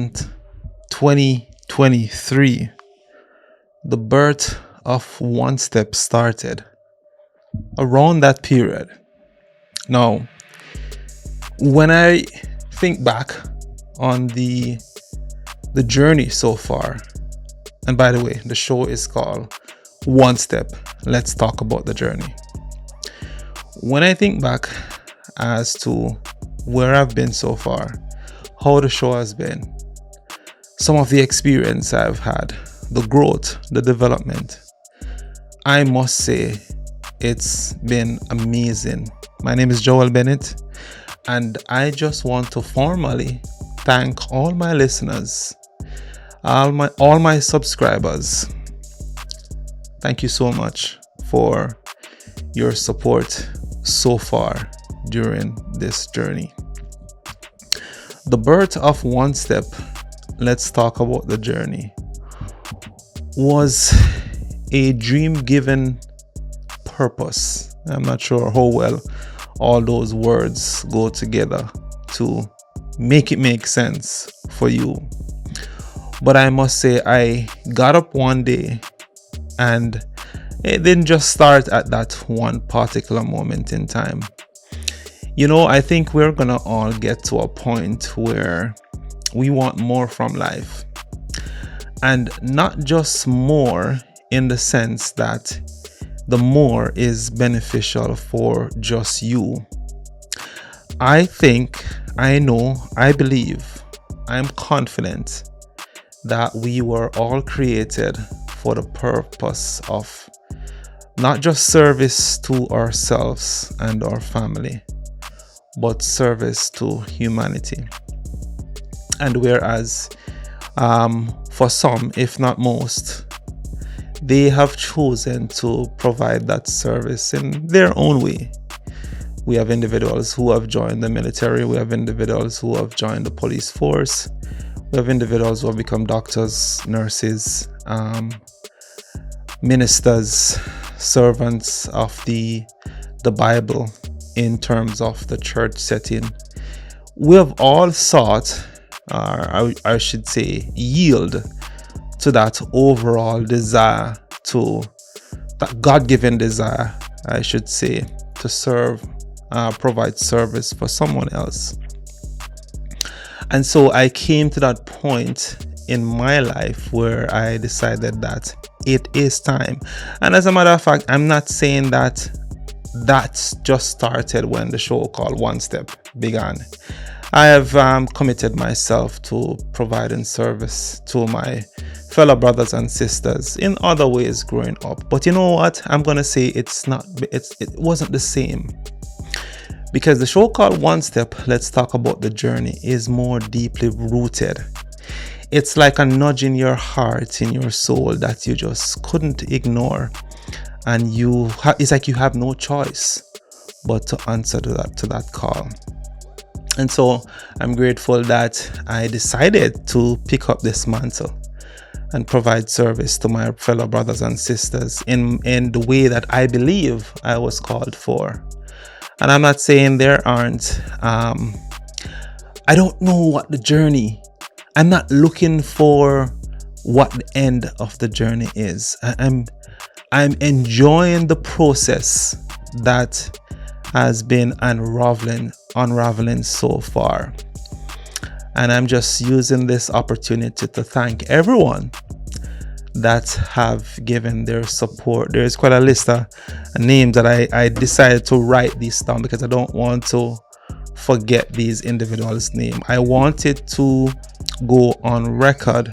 around 2023, the birth of One Step started. Around that period. Now, when I think back on the journey so far, and by the way, the show is called One Step. Let's talk about the journey. When I think back as to where I've been so far, how the show has been, some of the experience I've had, the growth, the development, I must say it's been amazing. My name is Joel Bennett, and I just want to formally thank all my listeners, all my subscribers. Thank you so much for your support so far during this journey. The birth of One Step, let's talk about the journey, was a dream-given purpose. I'm not sure how well all those words go together to make it make sense for you. But I must say, I got up one day and it didn't just start at that one particular moment in time. You know, I think we're gonna all get to a point where we want more from life. And not just more in the sense that the more is beneficial for just you. I think, I know, I believe, I'm confident that we were all created for the purpose of not just service to ourselves and our family, but service to humanity. And whereas for some, if not most, they have chosen to provide that service in their own way. We have individuals who have joined the military. We have individuals who have joined the police force. We have individuals who have become doctors, nurses, ministers, servants of the Bible in terms of the church setting. We have all sought, I should say, yield to that overall desire, to that God-given desire, I should say, to serve, provide service for someone else. And so I came to that point in my life where I decided that it is time. And as a matter of fact, I'm not saying that just started when the show called One Step began. I have committed myself to providing service to my fellow brothers and sisters in other ways growing up. But you know what? I'm going to say it wasn't the same. Because the show called One Step, Let's Talk About the Journey, is more deeply rooted. It's like a nudge in your heart, in your soul, that you just couldn't ignore. And it's like you have no choice but to answer to that call. And so I'm grateful that I decided to pick up this mantle and provide service to my fellow brothers and sisters in the way that I believe I was called for. And I'm not saying there aren't, I don't know what the journey, I'm not looking for what the end of the journey is. I'm enjoying the process that has been unraveling so far. And I'm just using this opportunity to thank everyone that have given their support. There's quite a list of names that I decided to write these down because I don't want to forget these individuals' name. I wanted to go on record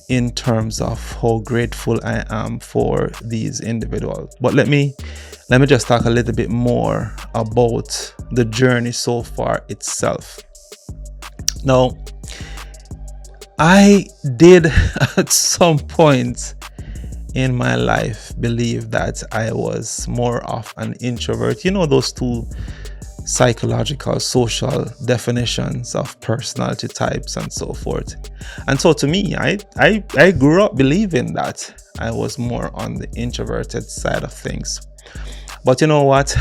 in terms of how grateful I am for these individuals. But let me just talk a little bit more about the journey so far itself. Now, I did at some point in my life believe that I was more of an introvert. You know, those two psychological, social definitions of personality types and so forth. And so to me, I grew up believing that I was more on the introverted side of things. But you know what?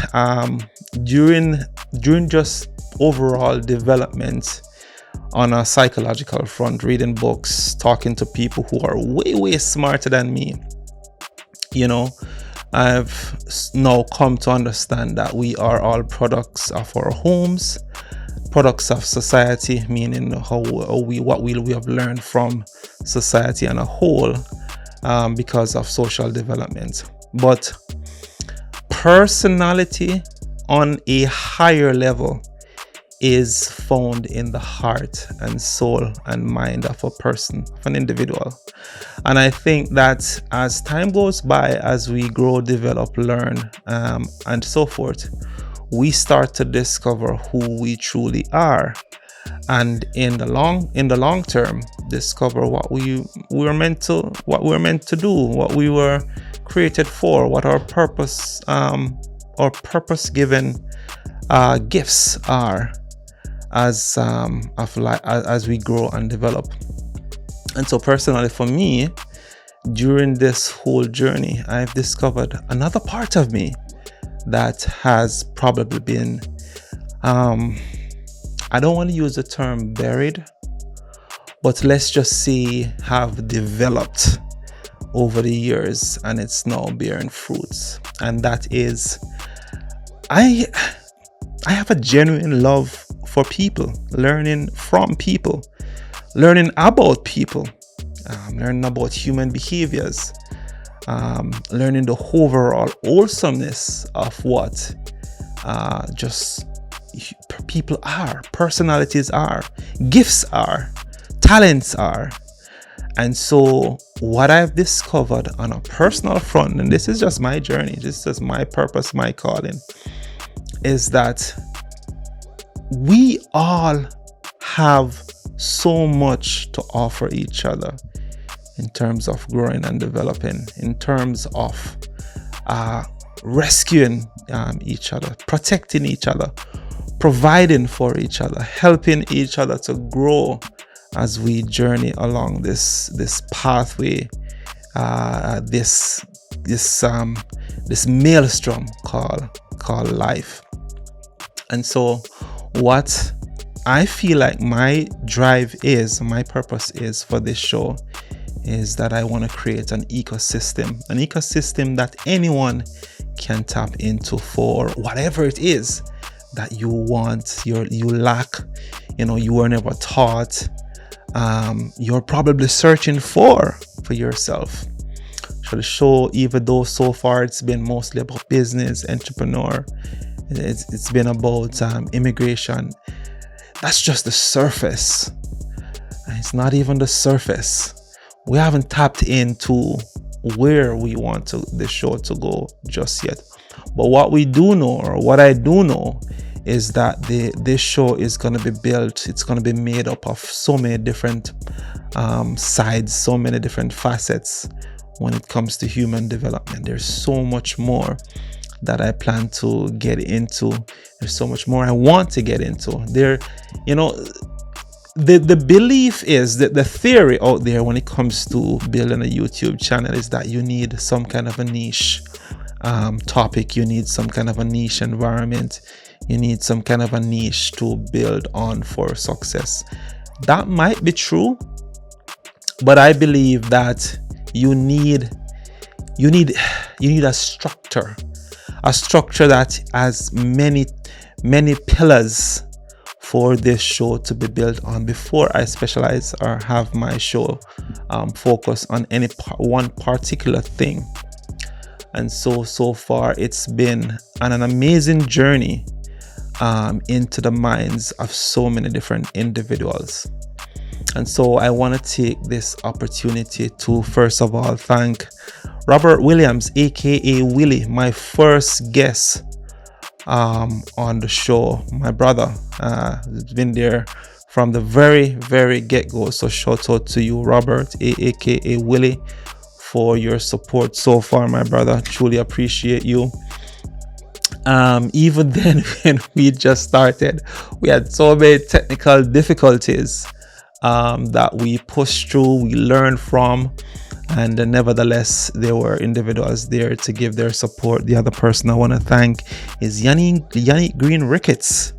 During just overall development on a psychological front, reading books, talking to people who are way smarter than me. You know, I've now come to understand that we are all products of our homes, products of society, meaning what we have learned from society on a whole, because of social development. But personality on a higher level is found in the heart and soul and mind of a person, of an individual. And I think that as time goes by, as we grow, develop, learn, and so forth, we start to discover who we truly are, and in the long term, discover what we were meant to do, what we were created for, what our purpose given gifts are as we grow and develop. And so personally for me, during this whole journey, I've discovered another part of me that has probably been, I don't want to use the term buried, but let's just say have developed over the years, and it's now bearing fruits. And that is, I have a genuine love for people, learning from people, learning about people, learning about human behaviors, learning the overall wholesomeness of what just people are, personalities are, gifts are, talents are. And so what I've discovered on a personal front, and this is just my journey, this is my purpose, my calling, is that we all have so much to offer each other in terms of growing and developing, in terms of rescuing each other, protecting each other, providing for each other, helping each other to grow as we journey along this pathway, this maelstrom called life. And so what I feel like my drive is, my purpose is for this show, is that I want to create an ecosystem that anyone can tap into for whatever it is that you want, you lack, you were never taught, you're probably searching for yourself. So the show, even though so far it's been mostly about business, entrepreneur, it's been about immigration, that's just the surface. It's not even the surface. We haven't tapped into where we want the show to go just yet. But what we do know, or what I do know, is that this show is going to be built, it's going to be made up of so many different sides, so many different facets when it comes to human development. There's so much more that I plan to get into. There's so much more I want to get into. The belief is that the theory out there when it comes to building a YouTube channel is that you need some kind of a niche topic, you need some kind of a niche environment, you need some kind of a niche to build on for success. That might be true, but I believe that you need a structure that has many pillars for this show to be built on before I specialize or have my show focus on one particular thing. And so far it's been an amazing journey into the minds of so many different individuals. And so I want to take this opportunity to first of all thank Robert Williams, aka Willie, my first guest on the show. My brother has been there from the very get-go. So shout out to you, Robert, aka Willie, for your support so far, my brother. Truly appreciate you. Even then, when we just started, we had so many technical difficulties that we pushed through, we learned from, and nevertheless, there were individuals there to give their support. The other person I want to thank is Yanni Green Ricketts.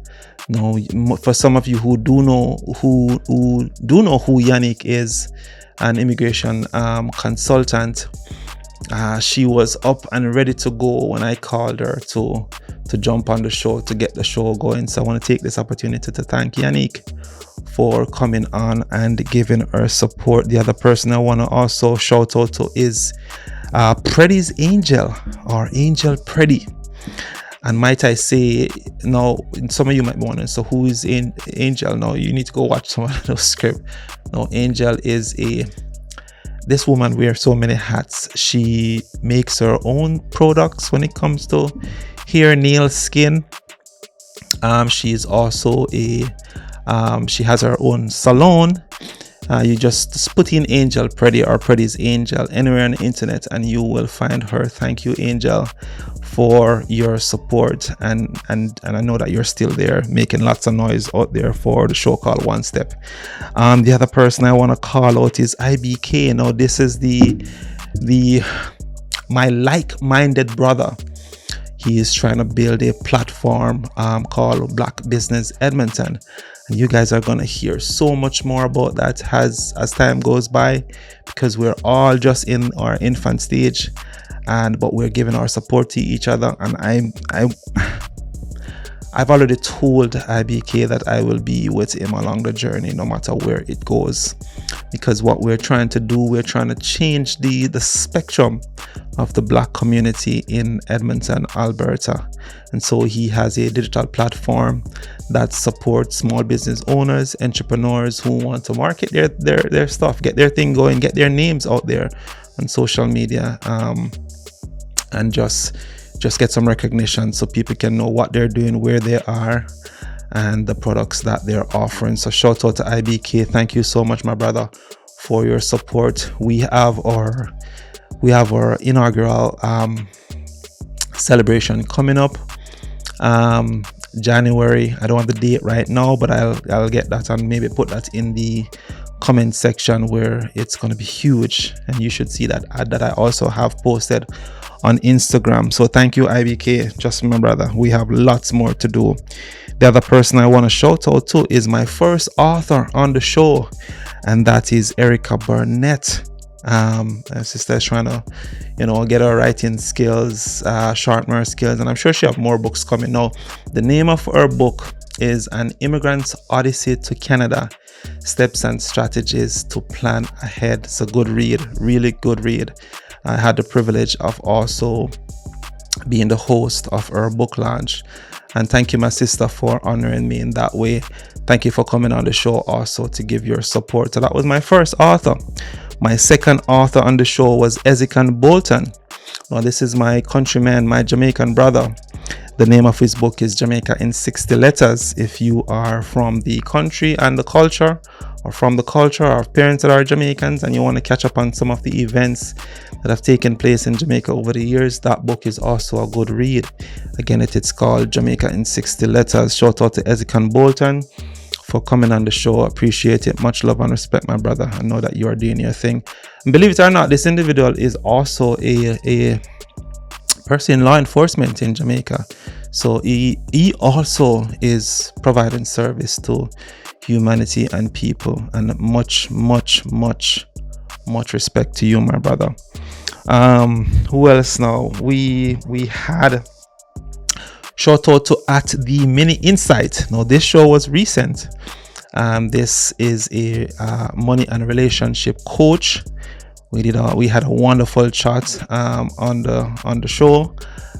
For some of you who do know who Yannick is, an immigration consultant, she was up and ready to go when I called her to jump on the show, to get the show going. So I want to take this opportunity to thank Yannick for coming on and giving her support. The other person I want to also shout out to is Preddy's Angel, or Angel Preddy. And might I say, now some of you might be wondering, so who is Angel? Now you need to go watch some of those scripts. Now Angel is this woman wears so many hats. She makes her own products when it comes to hair, nail, skin. She is also she has her own salon. You just put in Angel Preddy or Preddy's Angel anywhere on the internet and you will find her. Thank you, Angel, for your support, and I know that you're still there making lots of noise out there for the show called One Step. The other person I want to call out is IBK. Now this is my like-minded brother. He is trying to build a platform called Black Business Edmonton. And you guys are going to hear so much more about that as time goes by, because we're all just in our infant stage, but we're giving our support to each other. And I've already told IBK that I will be with him along the journey, no matter where it goes, because what we're trying to do, we're trying to change the spectrum of the Black community in Edmonton, Alberta. And so he has a digital platform that supports small business owners, entrepreneurs who want to market their stuff, get their thing going, get their names out there on social media, and just get some recognition so people can know what they're doing, where they are, and the products that they're offering. So shout out to IBK. Thank you so much, my brother, for your support. We have our inaugural celebration coming up, January. I don't have the date right now, but I'll get that and maybe put that in the comment section, where it's going to be huge, and you should see that ad that I also have posted on Instagram. So thank you, IBK. Just my brother, we have lots more to do. The other person I want to shout out to is my first author on the show, and that is Erica Burnett. My sister is trying to get her writing skills, sharpen her skills, and I'm sure she have more books coming. Now the name of her book is An Immigrant's Odyssey to Canada: Steps and Strategies to Plan Ahead. It's a good read, really good read. I had the privilege of also being the host of her book launch, and thank you, my sister, for honoring me in that way. Thank you for coming on the show also to give your support. So that was my first author. My second author on the show was Ezekan Bolton. Now this is my countryman, my Jamaican brother. The name of his book is Jamaica in 60 Letters. If you are from the country and the culture, or from the culture of parents that are Jamaicans, and you want to catch up on some of the events that have taken place in Jamaica over the years, that book is also a good read. Again, it's called Jamaica in 60 Letters. Shout out to Ezekan Bolton for coming on the show. Appreciate it. Much love and respect, my brother. I know that you are doing your thing. And believe it or not, this individual is also a person in law enforcement in Jamaica. So he also is providing service to humanity and people, and much respect to you, my brother. Who else now? We had shout out to at the Mini Insight. Now this show was recent. This is a money and relationship coach. We had a wonderful chat on the show,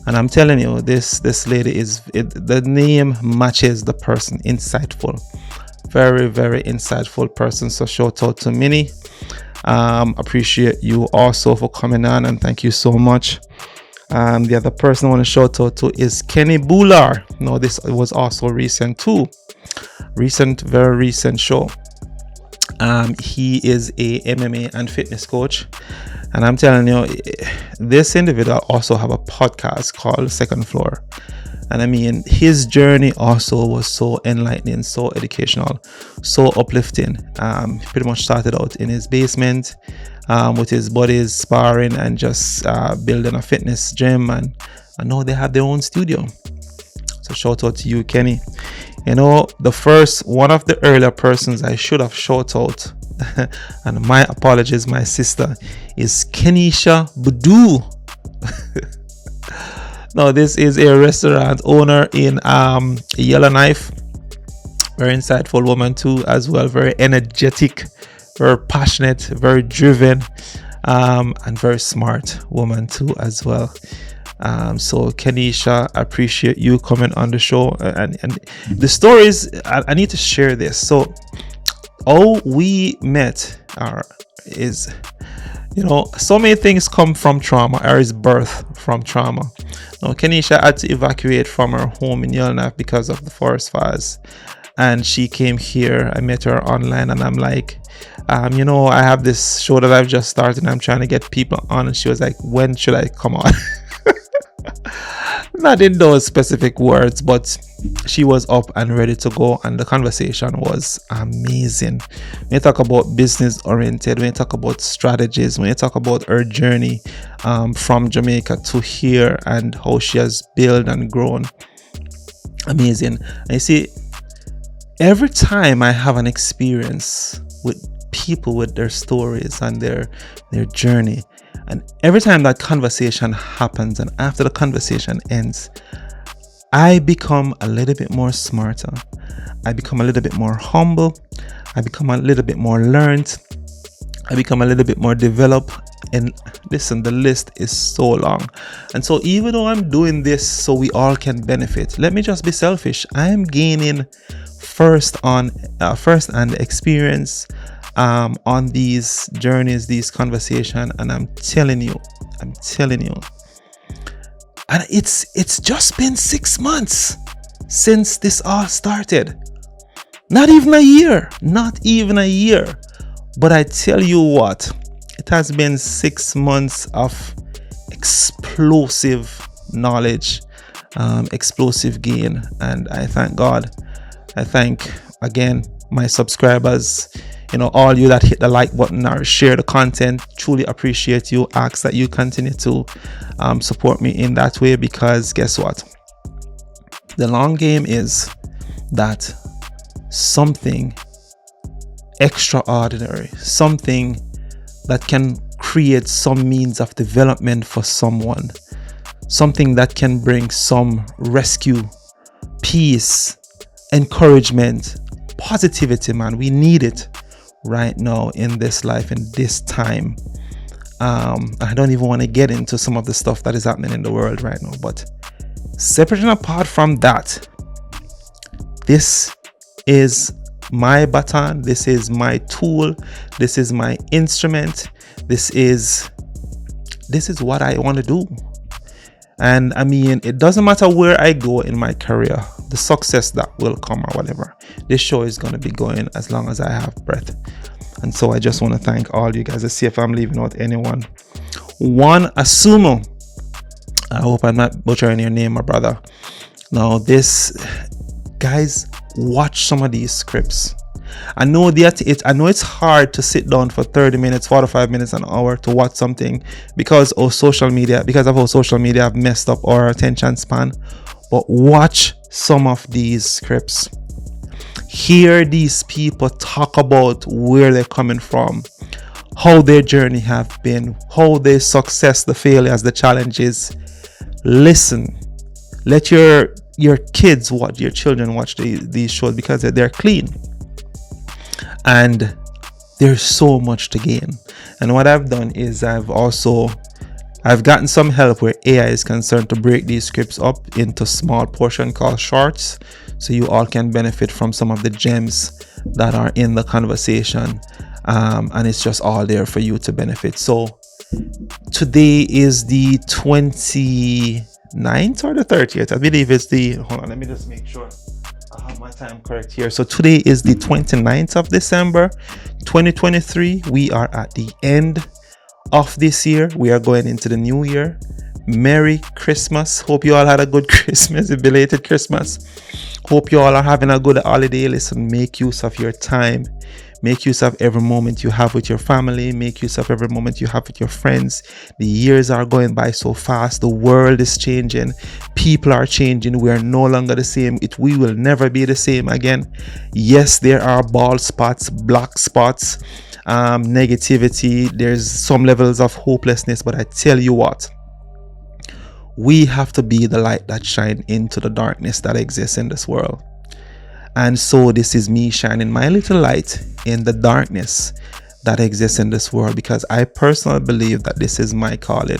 and I'm telling you, this lady the name matches the person. Insightful, very insightful person. So shout out to Minnie. Appreciate you also for coming on, and thank you so much. The other person I want to shout out to is Kenny Bular. No, this was also recent too. Very recent show. He is a MMA and fitness coach, and I'm telling you, this individual also have a podcast called Second Floor. And I mean, his journey also was so enlightening, so educational, so uplifting. He pretty much started out in his basement with his buddies sparring and just building a fitness gym, and now they have their own studio. So shout out to you, Kenny. The first one of the earlier persons I should have shout out, and my apologies, my sister, is Kenisha Budu. Now, this is a restaurant owner in Yellowknife. Very insightful woman too, as well. Very energetic, very passionate, very driven, and very smart woman too, as well. So Kenisha, I appreciate you coming on the show, and the stories. I need to share this. So, how we met is, so many things come from trauma, or is birth from trauma. Now, Kenisha had to evacuate from her home in Yellowknife because of the forest fires, and she came here. I met her online, and I'm like, I have this show that I've just started, and I'm trying to get people on. And she was like, when should I come on? Not in those specific words, but she was up and ready to go, and the conversation was amazing. When you talk about business oriented, when you talk about strategies, when you talk about her journey from Jamaica to here, and how she has built and grown, amazing. And you see, every time I have an experience with people, with their stories and their journey, and every time that conversation happens, and after the conversation ends, I become a little bit more smarter. I become a little bit more humble. I become a little bit more learned. I become a little bit more developed. And listen, the list is so long. And so even though I'm doing this so we all can benefit, let me just be selfish. I am gaining first-hand experience on these journeys, these conversations, and I'm telling you, and it's just been 6 months since this all started. Not even a year. But I tell you what, it has been 6 months of explosive knowledge, explosive gain, and I thank God. I thank again my subscribers, all you that hit the like button or share the content. Truly appreciate you. Ask that you continue to support me in that way, because guess what, the long game is that something extraordinary, something that can create some means of development for someone, something that can bring some rescue, peace, encouragement, positivity, man. We need it right now in this life, in this time. I don't even want to get into some of the stuff that is happening in the world right now, but separate and apart from that, this is my baton, this is my tool, this is my instrument, this is what I want to do. And I mean, it doesn't matter where I go in my career, the success that will come or whatever, this show is going to be going as long as I have breath. And so I just want to thank all you guys. Let's see if I'm leaving out anyone. One Asumo, I hope I'm not butchering your name, my brother. Now this, guys, watch some of these scripts. I know it's hard to sit down for 30 minutes, 45 minutes, an hour to watch something because of how social media have messed up our attention span. But watch some of these scripts. Hear these people talk about where they're coming from, how their journey have been, how their success, the failures, the challenges. Listen, let your kids watch, your children watch these shows, because they're clean and there's so much to gain. And what I've done is I've gotten some help where AI is concerned to break these scripts up into small portion called shorts, so you all can benefit from some of the gems that are in the conversation, and it's just all there for you to benefit. So today is the 29th or the 30th. I believe it's hold on, let me just make sure I have my time correct here. So today is the 29th of December 2023. We are at the end of this year. We are going into the new year. Merry Christmas. Hope you all had a good Christmas, a belated Christmas. Hope you all are having a good holiday. Listen, make use of your time. Make use of every moment you have with your family. Make use of every moment you have with your friends. The years are going by so fast. The world is changing. People are changing. We are no longer the same. We will never be the same again. Yes, there are bald spots, black spots, negativity. There's some levels of hopelessness. But I tell you what, we have to be the light that shines into the darkness that exists in this world. And so this is me shining my little light in the darkness that exists in this world, because I personally believe that this is my calling.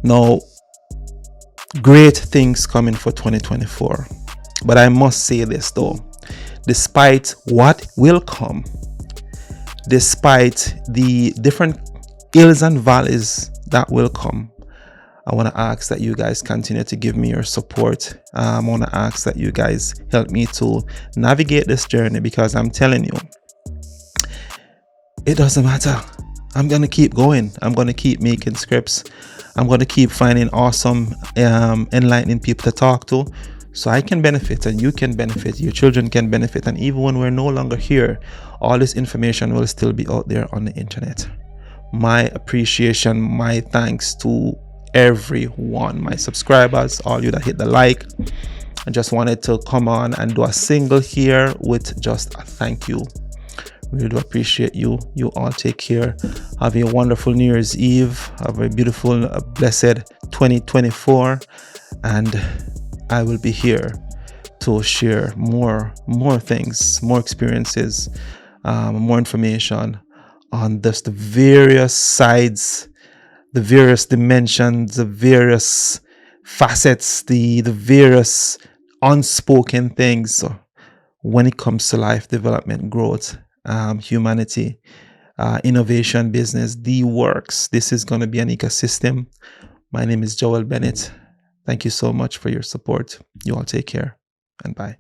Now, great things coming for 2024. But I must say this though, despite what will come, despite the different hills and valleys that will come, I want to ask that you guys continue to give me your support. I want to ask that you guys help me to navigate this journey, because I'm telling you, it doesn't matter. I'm going to keep going. I'm going to keep making scripts. I'm going to keep finding awesome, enlightening people to talk to, so I can benefit and you can benefit, your children can benefit. And even when we're no longer here, all this information will still be out there on the internet. My appreciation, my thanks to everyone, my subscribers, all you that hit the like. I just wanted to come on and do a single here with just a thank you. Really do appreciate you. You all take care. Have a wonderful New Year's Eve. Have a beautiful, blessed 2024. And I will be here to share more things, more experiences, more information on this, the various sides, the various dimensions, the various facets, the various unspoken things when it comes to life development, growth, humanity, innovation, business, the works. This is going to be an ecosystem. My name is Joel Bennett. Thank you so much for your support. You all take care and bye.